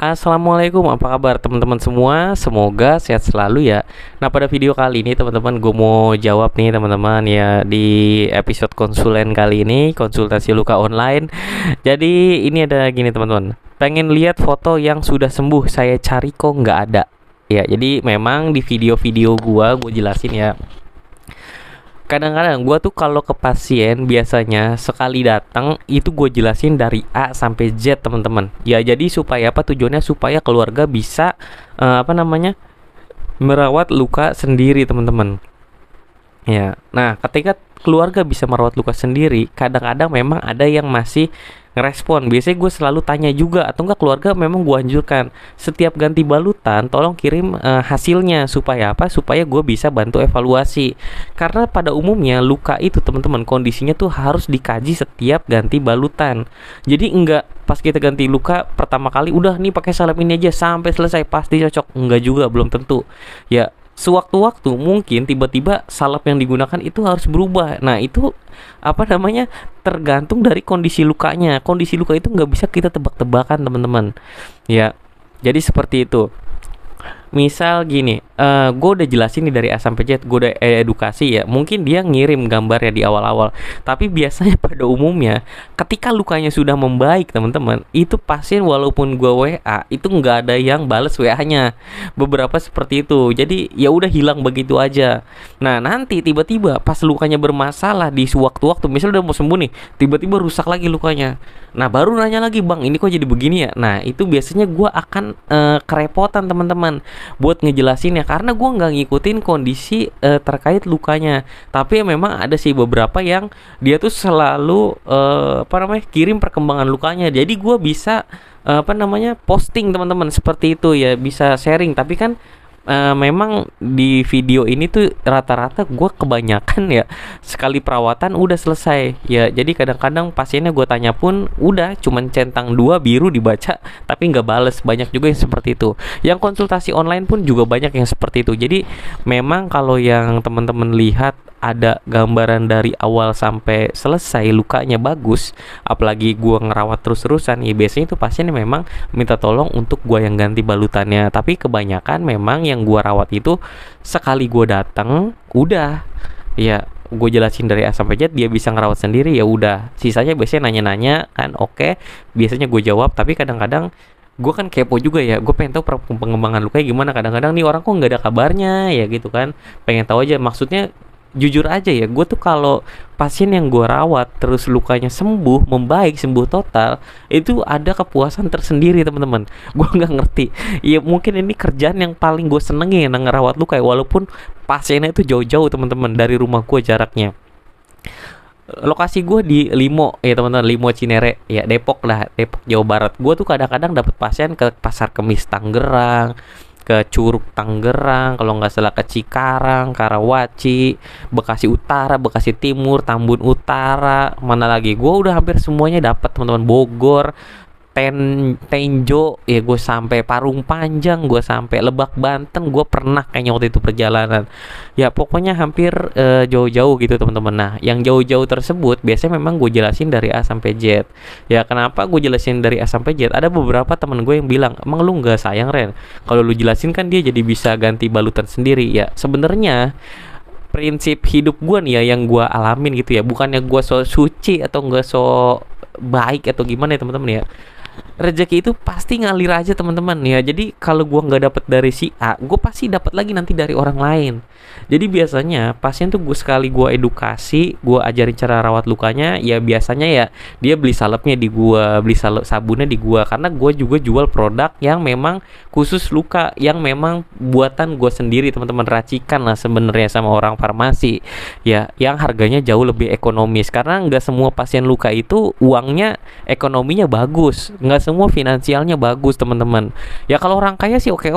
Assalamualaikum, apa kabar teman-teman semua? Semoga sehat selalu ya. Nah, pada video kali ini teman-teman, gue mau jawab nih teman-teman ya di episode konsulen kali ini, konsultasi luka online. Jadi ini ada gini teman-teman, pengen lihat foto yang sudah sembuh, saya cari kok nggak ada. Ya, jadi memang di video-video gue jelasin ya. Kadang-kadang gue tuh kalau ke pasien biasanya sekali datang itu gue jelasin dari A sampai Z teman-teman. Ya jadi supaya apa, tujuannya supaya keluarga bisa merawat luka sendiri teman-teman. Ya, nah ketika keluarga bisa merawat luka sendiri, kadang-kadang memang ada yang masih ngerespon. Biasanya gue selalu tanya juga, atau enggak keluarga memang gue anjurkan setiap ganti balutan tolong kirim hasilnya. Supaya apa? Supaya gue bisa bantu evaluasi. Karena pada umumnya luka itu teman-teman kondisinya tuh harus dikaji setiap ganti balutan. Jadi enggak pas kita ganti luka pertama kali udah nih pakai salep ini aja sampai selesai pasti cocok. Enggak juga, belum tentu. Ya, sewaktu-waktu mungkin tiba-tiba salep yang digunakan itu harus berubah. Nah, itu tergantung dari kondisi lukanya. Kondisi luka itu nggak bisa kita tebak-tebakan teman-teman. Ya, jadi seperti itu. Misal gini, gue udah jelasin nih dari A sampai Z, gue udah edukasi ya. Mungkin dia ngirim gambar ya di awal-awal, tapi biasanya pada umumnya ketika lukanya sudah membaik teman-teman, itu pasien walaupun gue WA itu nggak ada yang bales WA-nya. Beberapa seperti itu. Jadi ya udah hilang begitu aja. Nah nanti tiba-tiba pas lukanya bermasalah di sewaktu-waktu, misalnya udah mau sembuh nih, tiba-tiba rusak lagi lukanya. Nah baru nanya lagi, bang ini kok jadi begini ya. Nah itu biasanya gue akan kerepotan teman-teman buat ngejelasin ya, karena gue nggak ngikutin kondisi terkait lukanya. Tapi ya memang ada sih beberapa yang dia tuh selalu kirim perkembangan lukanya. Jadi gue bisa posting teman-teman seperti itu ya, bisa sharing. Tapi kan memang di video ini tuh rata-rata gue kebanyakan ya sekali perawatan udah selesai ya. Jadi kadang-kadang pasiennya gue tanya pun udah cuman centang 2 biru dibaca tapi nggak bales. Banyak juga yang seperti itu. Yang konsultasi online pun juga banyak yang seperti itu. Jadi memang kalau yang teman-teman lihat ada gambaran dari awal sampai selesai lukanya bagus, apalagi gua ngerawat terus-terusan, ya biasanya itu pasiennya memang minta tolong untuk gua yang ganti balutannya. Tapi kebanyakan memang yang gua rawat itu sekali gua datang udah ya gue jelasin dari A sampai Z, dia bisa ngerawat sendiri ya udah. Sisanya biasanya nanya-nanya kan, oke, biasanya gue jawab. Tapi kadang-kadang gue kan kepo juga ya, gue pengen tahu pengembangan lukanya gimana. Kadang-kadang nih orang kok nggak ada kabarnya ya gitu kan, pengen tahu aja. Maksudnya jujur aja ya, gue tuh kalau pasien yang gue rawat terus lukanya sembuh, membaik, sembuh total, itu ada kepuasan tersendiri teman-teman. Gue nggak ngerti ya, mungkin ini kerjaan yang paling gue senengin ngerawat luka ya, walaupun pasiennya itu jauh-jauh teman-teman dari rumah gue jaraknya. Lokasi gue di Limo ya teman-teman, Limo Cinere ya, Depok lah, Depok Jawa Barat. Gue tuh kadang-kadang dapat pasien ke Pasar Kemis Tangerang, ke Curug Tangerang, kalau nggak salah ke Cikarang, Karawaci, Bekasi Utara, Bekasi Timur, Tambun Utara, mana lagi, gue udah hampir semuanya dapat teman-teman. Bogor, Tenjo ya, gue sampai Parung Panjang, gue sampai Lebak Banten, gue pernah kayaknya waktu itu perjalanan ya. Pokoknya hampir jauh-jauh gitu teman-teman. Nah yang jauh-jauh tersebut biasanya memang gue jelasin dari A sampai Z ya. Kenapa gue jelasin dari A sampai Z? Ada beberapa teman gue yang bilang, emang lu nggak sayang Ren, kalau lu jelasin kan dia jadi bisa ganti balutan sendiri ya. Sebenarnya prinsip hidup gue nih ya, yang gue alamin gitu ya, bukannya gue so suci atau nggak so baik atau gimana ya teman-teman ya. Rezeki itu pasti ngalir aja teman-teman ya. Jadi kalau gua nggak dapat dari si A, gue pasti dapat lagi nanti dari orang lain. Jadi biasanya pasien tuh gue sekali gua edukasi, gua ajarin cara rawat lukanya ya, biasanya ya dia beli salepnya di gua, beli sabunnya di gua, karena gua juga jual produk yang memang khusus luka, yang memang buatan gua sendiri teman-teman, racikan lah sebenarnya sama orang farmasi ya, yang harganya jauh lebih ekonomis. Karena nggak semua pasien luka itu uangnya, ekonominya bagus, nggak semua finansialnya bagus teman-teman ya. Kalau orang kaya sih oke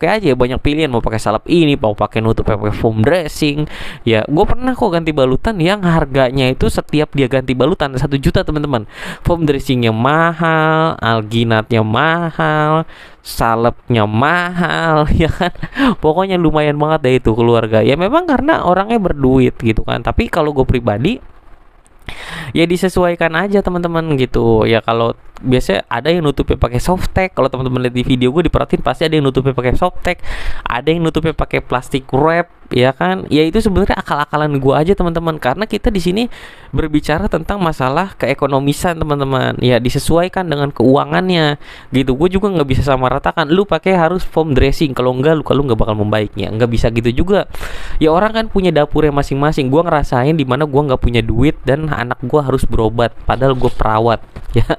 aja, banyak pilihan, mau pakai salep ini, mau pakai nutup, pakai foam dressing ya. Gue pernah kok ganti balutan yang harganya itu setiap dia ganti balutan 1 juta teman-teman. Foam dressingnya mahal, alginatnya mahal, salepnya mahal ya kan. Pokoknya lumayan banget deh itu keluarga ya, memang karena orangnya berduit gitu kan. Tapi kalau gue pribadi ya disesuaikan aja teman-teman gitu ya. Kalau biasanya ada yang nutupnya pakai softtek. Kalau teman-teman lihat di video gue, diperhatiin pasti ada yang nutupnya pakai softtek, ada yang nutupnya pakai plastik wrap, ya kan? Ya itu sebenarnya akal-akalan gue aja teman-teman, karena kita di sini berbicara tentang masalah keekonomisan teman-teman. Ya disesuaikan dengan keuangannya gitu. Gue juga nggak bisa sama ratakan. Lu pakai harus foam dressing, kalau enggak luka lu nggak bakal membaiknya. Nggak bisa gitu juga. Ya orang kan punya dapurnya masing-masing. Gue ngerasain di mana gue nggak punya duit dan anak gue harus berobat, padahal gue perawat. Ya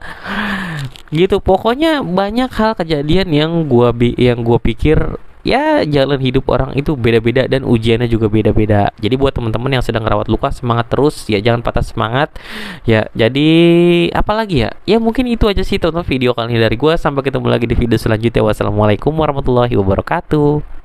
gitu. Pokoknya banyak hal kejadian yang gue pikir ya jalan hidup orang itu beda-beda dan ujiannya juga beda-beda. Jadi buat teman-teman yang sedang rawat luka, semangat terus ya, jangan patah semangat ya. Jadi apalagi ya, ya mungkin itu aja sih teman-teman video kali ini dari gue. Sampai ketemu lagi di video selanjutnya. Wassalamualaikum warahmatullahi wabarakatuh.